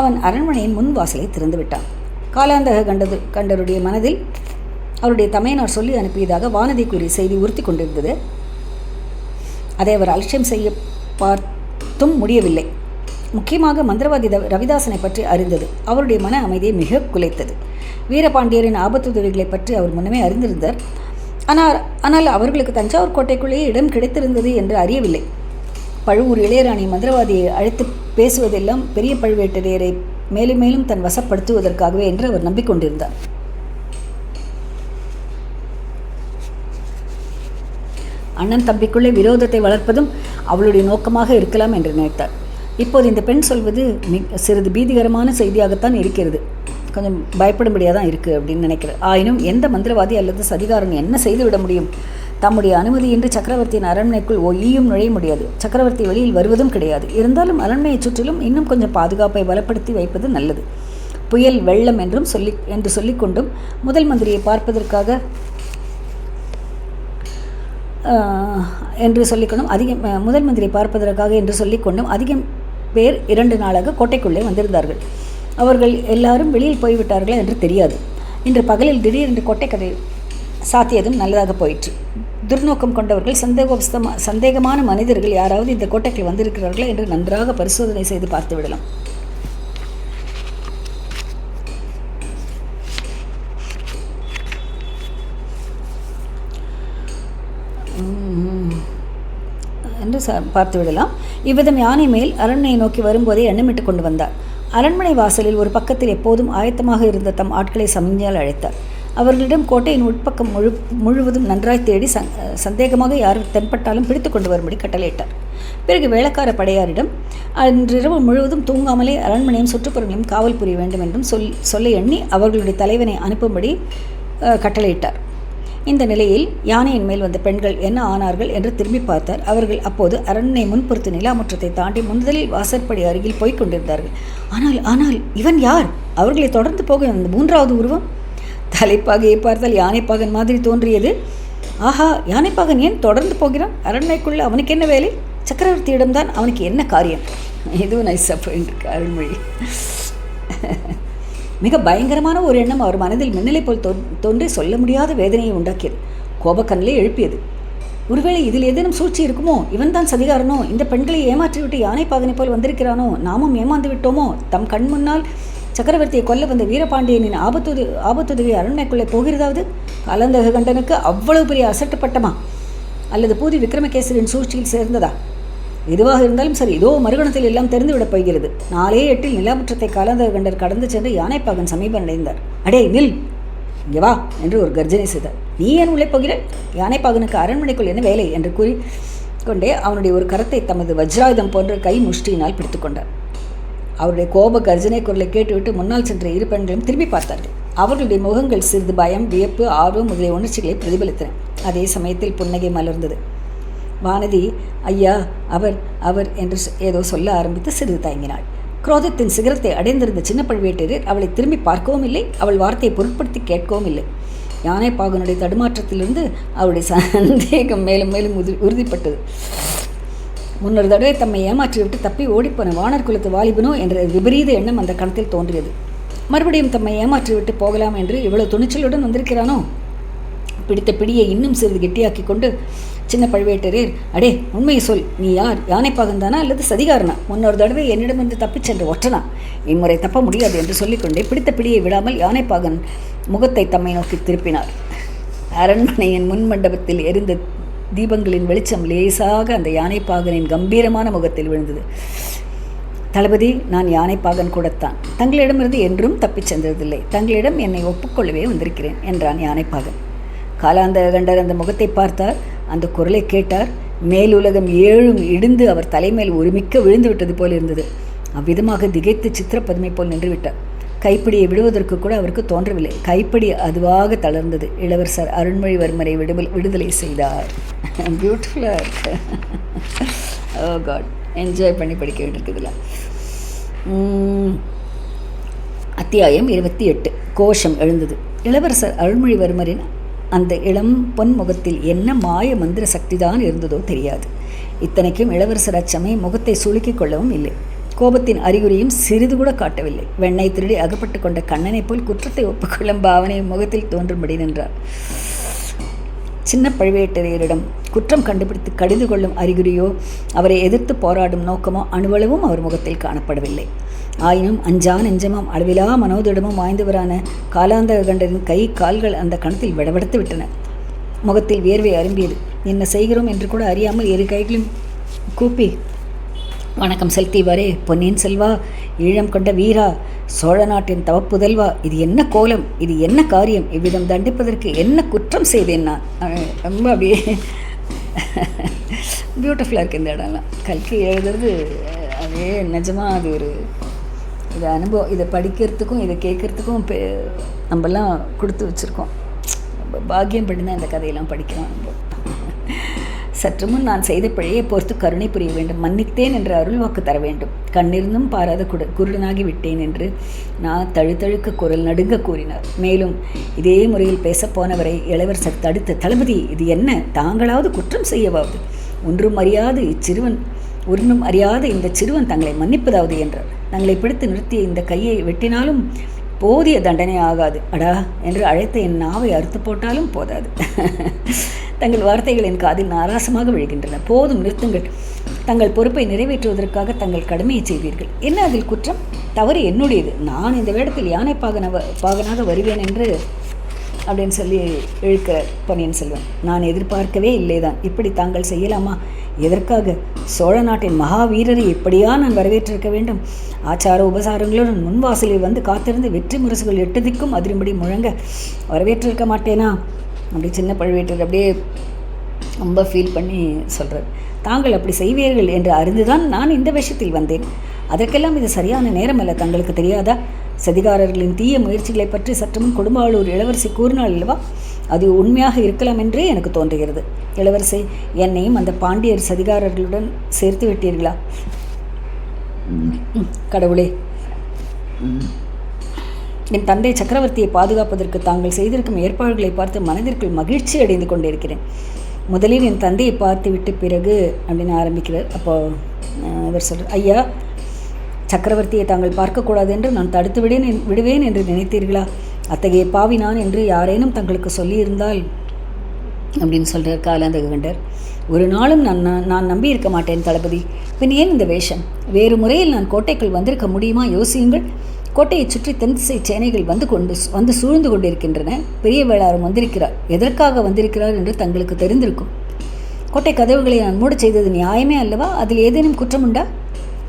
அவன் அரண்மனையின் முன் வாசலை திறந்து விட்டான். காலாந்தக கண்டருடைய மனதில் அவருடைய தமையனார் சொல்லி அனுப்பியதாக வானதி கூறிய செய்தி உறுத்தி கொண்டிருந்தது. அதை அவர் அலட்சியம் செய்ய பார்த்தும் முடியவில்லை. முக்கியமாக மந்திரவாதி ரவிதாசனை பற்றி அறிந்தது அவருடைய மன அமைதியை மிக குலைத்தது. வீரபாண்டியரின் ஆபத்துதவிகளை பற்றி அவர் முன்னமே அறிந்திருந்தார். ஆனால் அவர்களுக்கு தஞ்சாவூர் கோட்டைக்குள்ளேயே இடம் கிடைத்திருந்தது என்று அறியவில்லை. பழுவூர் இளையராணி மந்திரவாதியை அழைத்து பேசுவதெல்லாம் பெரிய பழுவேட்டரையரை மேலும் மேலும் தன் வசப்படுத்துவதற்காகவே என்று அவர் நம்பிக்கொண்டிருந்தார். அண்ணன் தம்பிக்குள்ளே விரோதத்தை வளர்ப்பதும் அவளுடைய நோக்கமாக இருக்கலாம் என்று நினைத்தார். இப்போது இந்த பெண் சொல்வது சிறிது பீதிகரமான செய்தியாகத்தான் இருக்கிறது. கொஞ்சம் பயப்படும்படியாக தான் இருக்குது அப்படின்னு நினைக்கிறேன். ஆயினும் எந்த மந்திரவாதி அல்லது சதிகாரன் என்ன செய்துவிட முடியும்? தம்முடைய அனுமதியின்றி சக்கரவர்த்தியின் அரண்மனைக்குள் ஈயும் நுழைய முடியாது. சக்கரவர்த்தி வெளியில் வருவதும் கிடையாது. இருந்தாலும் அரண்மனையை சுற்றிலும் இன்னும் கொஞ்சம் பாதுகாப்பை பலப்படுத்தி வைப்பது நல்லது. புயல் வெள்ளம் என்று சொல்லிக்கொண்டும் முதல் மந்திரியை பார்ப்பதற்காக என்று சொல்லிக்கொண்டும் முதல் மந்திரி பார்ப்பதற்காக என்று சொல்லிக்கொண்டும் அதிகம் பேர் 2 நாளாக கோட்டைக்குள்ளே வந்திருந்தார்கள். அவர்கள் எல்லாரும் வெளியில் போய்விட்டார்களா என்று தெரியாது. இன்று பகலில் திடீரென்று கோட்டைக்கதை சாத்தியதும் நல்லதாக போயிற்று. துர்நோக்கம் கொண்டவர்கள் சந்தேகமான மனிதர்கள் யாராவது இந்த கோட்டைக்கு வந்திருக்கிறார்களா என்று நன்றாக பரிசோதனை செய்து பார்த்து விடலாம். என்று பார்த்து விடலாம். இவ்விதம் யானை மேல் அரண்மனையை நோக்கி வரும்போதே எண்ணமிட்டு கொண்டு வந்தார். அரண்மனை வாசலில் ஒரு பக்கத்தில் எப்போதும் ஆயத்தமாக இருந்த தம் ஆட்களை சமிஞ்ஞையால் அழைத்தார். அவர்களிடம் கோட்டையின் உட்பக்கம் முழுவதும் நன்றாய் தேடி சந்தேகமாக யார் தென்பட்டாலும் பிடித்து கொண்டு வரும்படி கட்டளையிட்டார். பிறகு வேளக்கார படையாரிடம் அன்றிரவு முழுவதும் தூங்காமலே அரண்மனையும் சுற்றுப்புறங்களையும் காவல் புரிய வேண்டும் என்றும் சொல்ல எண்ணி அவர்களுடைய தலைவனை அனுப்பும்படி கட்டளையிட்டார். இந்த நிலையில் யானையின் மேல் வந்த பெண்கள் என்ன ஆனார்கள் என்று திரும்பி பார்த்தார். அவர்கள் அப்போது அரண்மனை முன்புறத்து நிலாமுற்றத்தை தாண்டி முதலில் வாசற்படி அருகில் போய்க் கொண்டிருந்தார்கள். ஆனால் இவன் யார்? அவர்களை தொடர்ந்து போக அந்த 3வது உருவம் தலைப்பாகையை பார்த்தால் யானைப்பாகன் மாதிரி தோன்றியது. ஆஹா, யானைப்பாகன் ஏன் தொடர்ந்து போகிறான்? அரண்மனைக்குள்ள அவனுக்கு என்ன வேலை? சக்கரவர்த்தியிடம்தான் அவனுக்கு என்ன காரியம்? இதுவும் நைஸாக போயிருக்கு அருள்மொழி. மிக பயங்கரமான ஒரு எண்ணம் அவர் மனதில் மின்னலை போல் தோன்றி சொல்ல முடியாத வேதனையை உண்டாக்கியது. கோபக்கண்ணிலே எழுப்பியது. ஒருவேளை இதில் ஏதேனும் சூழ்ச்சி இருக்குமோ? இவன் தான் சதிகாரனோ? இந்த பெண்களை ஏமாற்றிவிட்டு யானைப்பாகனை போல் வந்திருக்கிறானோ? நாமும் ஏமாந்து விட்டோமோ? தம் கண் முன்னால் சக்கரவர்த்தியை கொல்ல வந்த வீரபாண்டியனின் ஆபத்துதவி அரண்மனைக்குள்ளே போகிறதாவது? காலாந்தக கண்டனுக்கு அவ்வளவு பெரிய அசட்டுப்பட்டமா? அல்லது பூதி விக்ரமகேசரின் சூழ்ச்சியில் சேர்ந்ததா? எதுவாக இருந்தாலும் சரி, இதோ மறுகணத்தில் எல்லாம் தெரிந்துவிடப் போகிறது. 4:08 நிலாமுற்றத்தை காலாந்தக கண்டர் கடந்து சென்று யானைப்பாகன் சமீபம் அடைந்தார். அடே நில், இங்கே வா என்று ஒரு கர்ஜனை செய்தார். நீ ஏன் உள்ளே போகிறாய்? யானைப்பாகனுக்கு அரண்மனைக்குள் என்ன வேலை என்று கூறிக்கொண்டே அவனுடைய ஒரு கரத்தை தமது வஜ்ராயுதம் போன்ற கை முஷ்டியினால் பிடித்து கொண்டார். அவருடைய கோப கர்ஜனை குரலை கேட்டுவிட்டு முன்னால் சென்ற 2 பெண்களும் திரும்பி பார்த்தார்கள். அவர்களுடைய முகங்கள் சிறிது பயம், வியப்பு, ஆர்வம் முதலிய உணர்ச்சிகளை பிரதிபலித்தன. அதே சமயத்தில் புன்னகை மலர்ந்தது. வானதி ஐயா அவர் என்று ஏதோ சொல்ல ஆரம்பித்து சிறிது தயங்கினாள். குரோதத்தின் சிகரத்தை அடைந்திருந்த சின்ன பழுவேட்டரையர் அவளை திரும்பி பார்க்கவும் இல்லை, அவள் வார்த்தையை பொருட்படுத்தி கேட்கவும் இல்லை. யானைப்பாகனுடைய தடுமாற்றத்திலிருந்து அவருடைய சந்தேகம் மேலும் மேலும் உறுதிப்பட்டது. முன்னொரு தடவை தம்மை ஏமாற்றிவிட்டு தப்பி ஓடிப்போன வானர் குலத்து வாலிபனோ என்ற விபரீத எண்ணம் அந்த கணத்தில் தோன்றியது. மறுபடியும் தம்மை ஏமாற்றிவிட்டு போகலாம் என்று இவ்வளவு துணிச்சலுடன் வந்திருக்கிறானோ? பிடித்த பிடியை இன்னும் சிறிது கெட்டியாக்கி கொண்டு சின்ன பழுவேட்டரையர், அடே உண்மையை சொல், நீ யார்? யானைப்பாகன் தானா அல்லது சதிகாரனா? முன்னொரு தடவை என்னிடமிருந்து தப்பிச் சென்ற ஒற்றனா? இம்முறை தப்ப முடியாது என்று சொல்லிக்கொண்டே பிடித்த பிடியை விடாமல் யானைப்பாகன் முகத்தை தம்மை நோக்கி திருப்பினார். அரண்மனையின் முன்மண்டபத்தில் எரிந்த தீபங்களின் வெளிச்சம் லேசாக அந்த யானைப்பாகனின் கம்பீரமான முகத்தில் விழுந்தது. தளபதி, நான் யானைப்பாகன் கூடத்தான். தங்களிடமிருந்து என்றும் தப்பிச் சென்றதில்லை. தங்களிடம் என்னை ஒப்புக்கொள்ளவே வந்திருக்கிறேன் என்றான் யானைப்பாகன். காலாந்தக கண்டர் அந்த முகத்தை பார்த்தார். அந்த குரலை கேட்டார். மேலுலகம் 7 இடிந்து அவர் தலைமையில் ஒருமிக்க விழுந்து விட்டது போல் இருந்தது. அவ்விதமாக திகைத்து சித்திரப்பதுமை போல் நின்றுவிட்டார். கைப்பிடியை விடுவதற்கு கூட அவருக்கு தோன்றவில்லை. கைப்பிடி அதுவாக தளர்ந்தது. இளவரசர் அருண்மொழிவர்மரை விடுதலை செய்தார். பியூட்டிஃபுல்லாக இருக்கு. ஓ காட், என்ஜாய் பண்ணி படிக்க வேண்டியிருக்குதுல. அத்தியாயம் 28. கோஷம் எழுந்தது. இளவரசர் அருண்மொழிவர்மரின் அந்த இளம் பொன் முகத்தில் என்ன மாய மந்திர சக்திதான் இருந்ததோ தெரியாது. இத்தனைக்கும் இளவரசர் அச்சமயம் முகத்தை சுளுக்கிக் கொள்ளவும் இல்லை. கோபத்தின் அறிகுறியும் சிறிது கூட காட்டவில்லை. வெண்ணெய் திருடி அகப்பட்டு கொண்ட கண்ணனை போல் குற்றத்தை ஒப்புக்கொள்ளும் பாவனை முகத்தில் தோன்றும்படி நின்றார். சின்ன பழுவேட்டரையரிடம் குற்றம் கண்டுபிடித்து கடிந்து கொள்ளும் அறிகுறியோ அவரை எதிர்த்து போராடும் நோக்கமோ அணுவளவும் அவர் முகத்தில் காணப்படவில்லை. ஆயினும் அஞ்சா நெஞ்சமும் அளவிலா மனோதிடமும் வாய்ந்தவரான காலாந்தக கண்டரின் கை கால்கள் அந்த கணத்தில் விடவெடுத்து விட்டன. முகத்தில் வியர்வை அரும்பியது. என்ன செய்கிறோம் என்று கூட அறியாமல் 2 கைகளையும் கூப்பி வணக்கம் செலுத்தியவாறே, பொன்னியின் செல்வா, ஈழம் கொண்ட வீரா, சோழ நாட்டின் தவப்புதல்வா, இது என்ன கோலம், இது என்ன காரியம், இவ்விதம் தண்டிப்பதற்கு என்ன குற்றம் செய்தேன் நான்? ரொம்ப அப்படியே பியூட்டிஃபுல்லாக இருக்குது இந்த இடம்லாம். கல்கி எழுதுறது அதே நிஜமாக அது ஒரு இது அனுபவம். இதை படிக்கிறதுக்கும் இதை கேட்குறதுக்கும் நம்மலாம் கொடுத்து வச்சுருக்கோம். பாக்கியம் பண்ணி தான் இந்த கதையெல்லாம் படிக்கிறோம். நம்ம சற்று முன் நான் செய்த பிழையை பொறுத்து கருணை புரிய வேண்டும். மன்னித்தேன் என்று அருள்வாக்கு தர வேண்டும். கண்ணிருந்தும் பாராத குருடனாகி விட்டேன் என்று நான் தழுத்தழுக்க குரல் நடுங்க கூறினார். மேலும் இதே முறையில் பேசப்போனவரை இளவரசர் தடுத்து, தளபதி, இது என்ன? தாங்களாவது குற்றம் செய்யவாவது? ஒன்றும் அறியாத இந்த சிறுவன் தங்களை மன்னிப்பதாவது என்றார். தங்களை பிடித்து நிறுத்திய இந்த கையை வெட்டினாலும் போதிய தண்டனை ஆகாது அடா என்று அழைத்த என் நாவை அறுத்து போட்டாலும் போதாது. தங்கள் வார்த்தைகள் என் காதில் நாராசமாக விழுகின்றன. போதும், நிறுத்துங்கள். தங்கள் பொறுப்பை நிறைவேற்றுவதற்காக தங்கள் கடமையை செய்வீர்கள். என்ன அதில் குற்றம்? தவறு என்னுடையது. நான் இந்த வேடத்தில் யானை பாகனாக வருவேன் என்று அப்படின்னு சொல்லி இழுக்க பொன்னியின் செல்வன். நான் எதிர்பார்க்கவே இல்லைதான். இப்படி தாங்கள் செய்யலாமா? எதற்காக? சோழ நாட்டின் மகாவீரரை இப்படியா நான் வரவேற்றிருக்க வேண்டும்? ஆச்சார உபசாரங்களுடன் முன்வாசலில் வந்து காத்திருந்து வெற்றி முரசுகள் எட்டுதிக்கும் அதிரும்படி முழங்க வரவேற்றிருக்க மாட்டேனா? அப்படி சின்ன பழுவேட்டர் அப்படியே ரொம்ப ஃபீல் பண்ணி சொல்கிறார். தாங்கள் அப்படி செய்வீர்கள் என்று அறிந்துதான் நான் இந்த விஷயத்தில் வந்தேன். அதற்கெல்லாம் இது சரியான நேரம் அல்ல. தங்களுக்கு தெரியாதா? சதிகாரர்களின் தீய முயற்சிகளை பற்றி சற்றுமுன் கொடும்பாளூர் இளவரசி கூறினாள் அல்லவா? அது உண்மையாக இருக்கலாம் என்றே எனக்கு தோன்றுகிறது. இளவரசி, என்னையும் அந்த பாண்டியர் சதிகாரர்களுடன் சேர்த்து விட்டீர்களா? கடவுளே, என் தந்தை சக்கரவர்த்தியை பாதுகாப்பதற்கு தாங்கள் செய்திருக்கும் ஏற்பாடுகளை பார்த்து மனதிற்குள் மகிழ்ச்சி அடைந்து கொண்டிருக்கிறேன். முதலில் என் தந்தையை பார்த்து விட்டு பிறகு அப்படின்னு ஆரம்பிக்கிறார். அப்போது இவர் சொல்கிறார், ஐயா, சக்கரவர்த்தியை தாங்கள் பார்க்கக்கூடாது என்று நான் தடுத்து விடுவேன் என்று நினைத்தீர்களா? அத்தகைய பாவி நான் என்று யாரேனும் தங்களுக்கு சொல்லியிருந்தால் அப்படின்னு சொல்கிறார் காலாந்தகண்டர். ஒரு நாளும் நான் நம்பியிருக்க மாட்டேன் தளபதி. பின் ஏன் இந்த வேஷம்? வேறு முறையில் நான் கோட்டைக்குள் வந்திருக்க முடியுமா? யோசியுங்கள். கோட்டையை சுற்றி தென் திசை சேனைகள் வந்து சூழ்ந்து கொண்டிருக்கின்றன. பெரிய வேளாரும் வந்திருக்கிறார். எதற்காக வந்திருக்கிறார் என்று தங்களுக்கு தெரிந்திருக்கும். கோட்டை கதவுகளை நான் மூட செய்தது நியாயமே அல்லவா? அதில் ஏதேனும் குற்றம் உண்டா?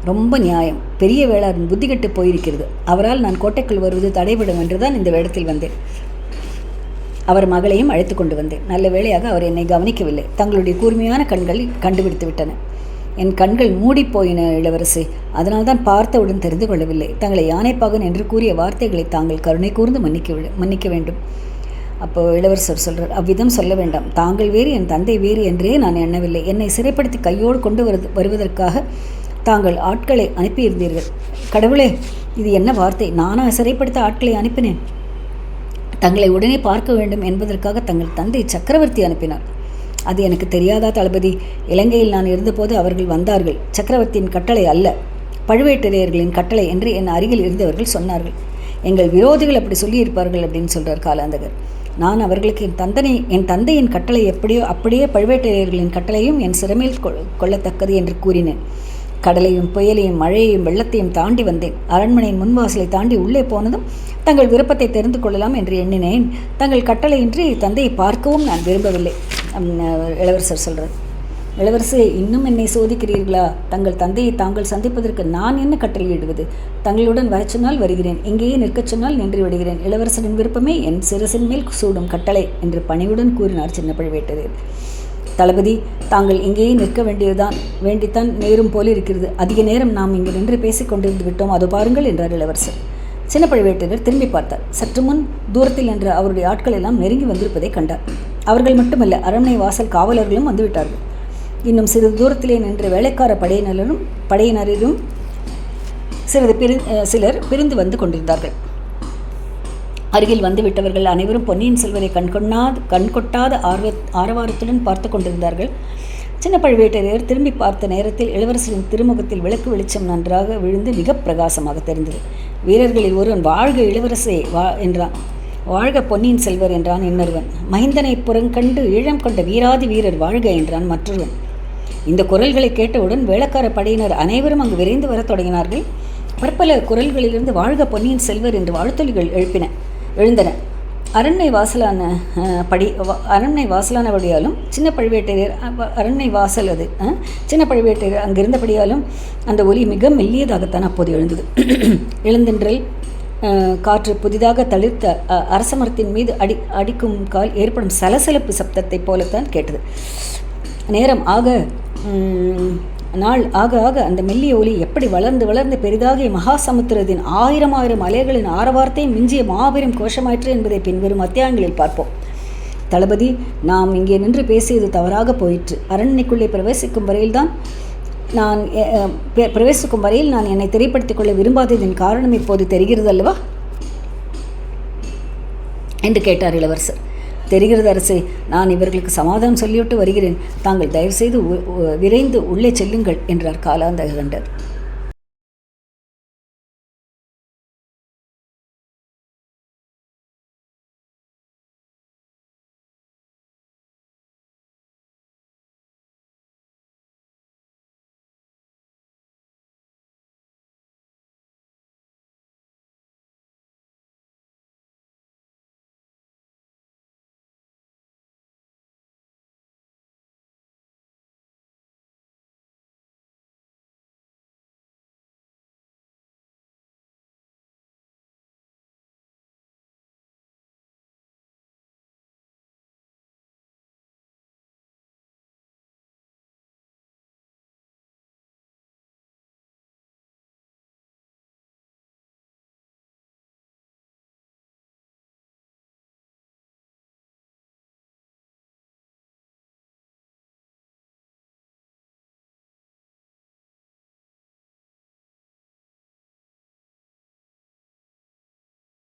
ரொம்ப நியாயம். பெரிய வேளாரின் புத்தி கெட்டு போயிருக்கிறது. அவரால் நான் கோட்டைக்குள் வருவது தடைபடும் என்றுதான் இந்த வேடத்தில் வந்தேன். அவர் மகளையும் அழைத்து கொண்டு வந்தேன். நல்ல வேளையாக அவர் என்னை கவனிக்கவில்லை. தங்களுடைய கூர்மையான கண்கள் கண்டுபிடித்து விட்டன. என் கண்கள் மூடிப்போயின இளவரசி. அதனால்தான் பார்த்தவுடன் தெரிந்து கொள்ளவில்லை. தங்களை யானைப்பாகன் என்று கூறிய வார்த்தைகளை தாங்கள் கருணை கூர்ந்து மன்னிக்க வேண்டும். அப்போ இளவரசர் சொல்கிறார், அவ்விதம் சொல்ல வேண்டாம். தாங்கள் வேறு, என் தந்தை வேறு என்றே நான் எண்ணவில்லை. என்னை சிறைப்படுத்தி கையோடு கொண்டு வருவதற்காக தாங்கள் ஆட்களை அனுப்பியிருந்தீர்கள். கடவுளே, இது என்ன வார்த்தை? நானா சிறைப்படுத்த ஆட்களை அனுப்பினேன்? தங்களை உடனே பார்க்க வேண்டும் என்பதற்காக தங்கள் தந்தை சக்கரவர்த்தி அனுப்பினார். அது எனக்கு தெரியாதா தளபதி? இலங்கையில் நான் இருந்தபோது அவர்கள் வந்தார்கள். சக்கரவர்த்தியின் கட்டளை அல்ல, பழுவேட்டரையர்களின் கட்டளை என்று என் அருகில் இருந்தவர்கள் சொன்னார்கள். எங்கள் விரோதிகள் அப்படி சொல்லியிருப்பார்கள் அப்படின்னு சொல்கிறார் காலாந்தகர். நான் அவர்களுக்கு என் தந்தையின் கட்டளை எப்படியோ அப்படியே பழுவேட்டரையர்களின் கட்டளையும் என் சிறமேல் கொள்ளத்தக்கது என்று கூறினேன். கடலையும் புயலையும் மழையையும் வெள்ளத்தையும் தாண்டி வந்தேன். அரண்மனையின் முன்வாசலை தாண்டி உள்ளே போனதும் தங்கள் விருப்பத்தை தெரிந்து கொள்ளலாம் என்று எண்ணினேன். தங்கள் கட்டளையின்றி தந்தையை பார்க்கவும் நான் விரும்பவில்லை. இளவரசர் சொல்கிறார். இளவரசே, இன்னும் என்னை சோதிக்கிறீர்களா? தங்கள் தந்தையை தாங்கள் சந்திப்பதற்கு நான் என்ன கட்டளையிடுவது? தங்களுடன் வரச் சொன்னால் வருகிறேன், இங்கேயே நிற்கச் சொன்னால் நின்று விடுகிறேன். இளவரசரின் விருப்பமே என் சிரசின் மேல் சூடும் கட்டளை என்று பணிவுடன் கூறினார் சின்ன பழுவேட்டரையர். தளபதி, தாங்கள் இங்கேயே நிற்க வேண்டித்தான் நேரும் போல இருக்கிறது. அதிக நேரம் நாம் இங்கு நின்று பேசிக் கொண்டிருந்து விட்டோம், அது பாருங்கள் என்றார் இளவரசர். சின்ன பழுவேட்டரையர் திரும்பி பார்த்தார். சற்று முன் தூரத்தில் நின்ற அவருடைய ஆட்கள் எல்லாம் நெருங்கி வந்திருப்பதை கண்டார். அவர்கள் மட்டுமல்ல, அரண்மனை வாசல் காவலர்களும் வந்துவிட்டார்கள். இன்னும் சிறிது தூரத்திலே நின்ற வேலைக்கார படையினரிலும் சிலர் பிரிந்து வந்து கொண்டிருந்தார்கள். அருகில் வந்துவிட்டவர்கள் அனைவரும் பொன்னியின் செல்வரை கண்கொட்டாத ஆரவாரத்துடன் பார்த்து கொண்டிருந்தார்கள். சின்ன பழுவேட்டரையர் திரும்பி பார்த்த நேரத்தில் இளவரசரின் திருமுகத்தில் விளக்கு வெளிச்சம் நன்றாக விழுந்து மிக பிரகாசமாக தெரிந்தது. வீரர்களில் ஒருவன், வாழ்க இளவரசே என்றான். வாழ்க பொன்னியின் செல்வர் என்றான் இன்னொருவன். மகிந்தனை புறங்கண்டு ஈழம் கொண்ட வீராதி வீரர் வாழ்க என்றான் மற்றொருவன். இந்த குரல்களை கேட்டவுடன் வேளக்கார படையினர் அனைவரும் அங்கு விரைந்து வரத் தொடங்கினார்கள். பற்பல குரல்களிலிருந்து வாழ்க பொன்னியின் செல்வர் என்று வாழ்த்தொலிகள் எழுந்தன. அரண்மனை வாசலானபடியாலும் சின்ன பழுவேட்டரையர் அரண்மனை வாசல் அது சின்ன பழுவேட்டரையர் அங்கிருந்தபடியாலும் அந்த ஒலி மிக மெல்லியதாகத்தான் அப்போது எழுந்தது. எழுந்தென்றல் காற்று புதிதாக தளிர்த்த அரசமரத்தின் மீது அடிக்கும் கால் ஏற்படும் சலசலப்பு சப்தத்தை போலத்தான் கேட்டது. நேரம் நாள் ஆக அந்த மெல்லிய ஒலி எப்படி வளர்ந்து பெரிதாகிய மகாசமுத்திரத்தின் ஆயிரம் அலைகளின் ஆரவாரத்தையும் மிஞ்சிய மாபெரும் கோஷமாயிற்று என்பதை பின்வரும் அத்தியாயங்களில் பார்ப்போம். தளபதி, நாம் இங்கே நின்று பேசியது தவறாக போயிற்று. அரண்மனைக்குள்ளே பிரவேசிக்கும் வரையில் நான் என்னை திரைப்படுத்திக் கொள்ள விரும்பாததின் காரணம் இப்போது தெரிகிறது அல்லவா என்று கேட்டார் இளவரசர். தெரிகிறது அரசே, நான் இவர்களுக்கு சமாதானம் சொல்லிவிட்டு வருகிறேன். தாங்கள் தயவுசெய்து விரைந்து உள்ளே செல்லுங்கள் என்றார் காலாந்தகண்டர்.